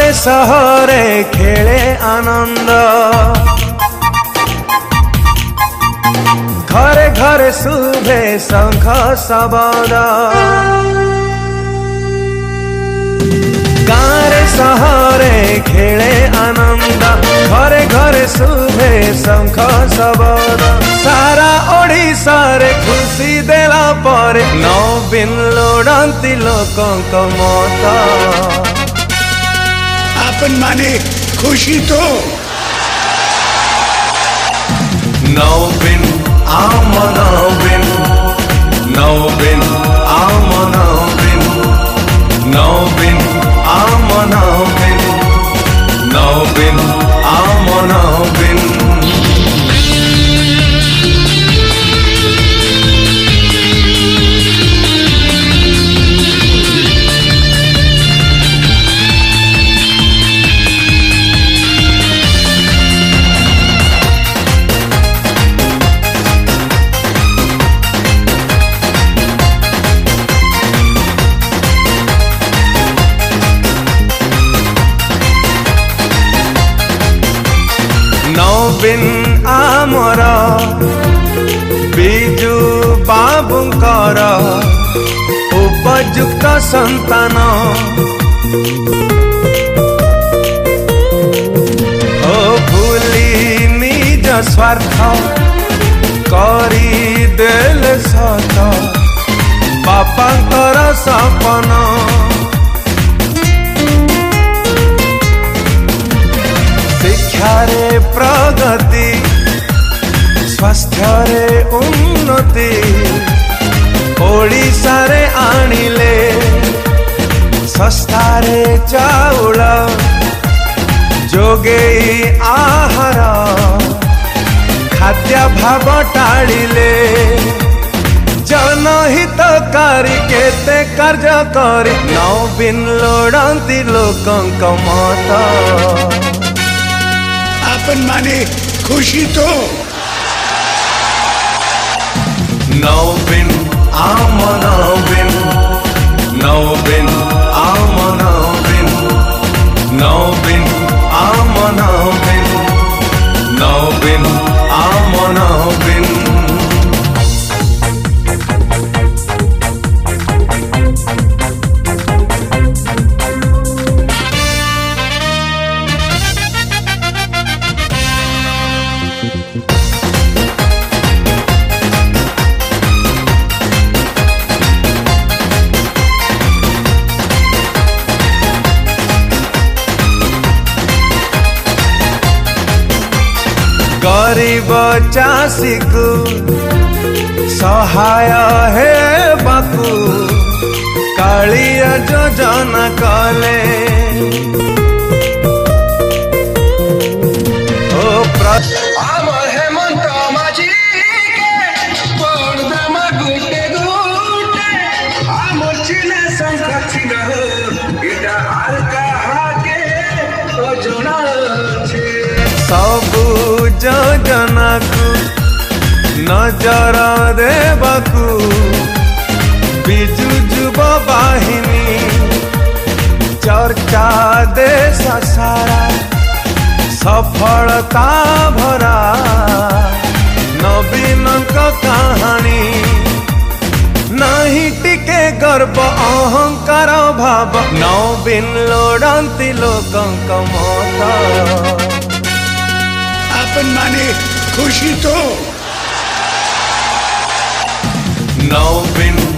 गाँरे सहरे खेले आनंद घरे घरे शुभे शंख शब्द गाँरे सहरे खेले आनंद घरे घरे शुभे शंख शब्द सारा ओडिशा रे खुशी देला पर नवीन लोड़ांती लोकंक मत आपन माने खुशी तो नवीन आम नवीन नवीन आम नवीन नवीन आम नवीन नवीन आम नवीन नवीन आमर बिजु बाबुंकर उपयुक्त संतान ओ भूली निज स्वार्थ करी देल सत बापांकर सपन शिक्षारे प्रगति स्वास्थ्य रे उन्नति ओडिशा रे आनिले सस्तारे चाउल जोगे आहार खाद्य भाव टाळिले जनहितकारी केते कार्य करी नवीन लोड़ांती लोकंक मत आपन माने खुशी तो नवीन आम नवीन नवीन आम नवीन नवीन आम नवीन नवीन आम नवीन गरीब चाषी को सहाय हे बाकू कालिया योजना कले आम हेमंत माझी गुटे गुटे आम चिले संघ इटा हल्का हाके योजना सबु योजना को नजर देबाकू बिजु युव बाहिनी चर्चा देश सारा सफलता भरा नवीन कहानी नहीं टिके गर्व अहंकार भाव नवीन लोड़ांती लोकंक मत आपन माने खुशी तो नवीन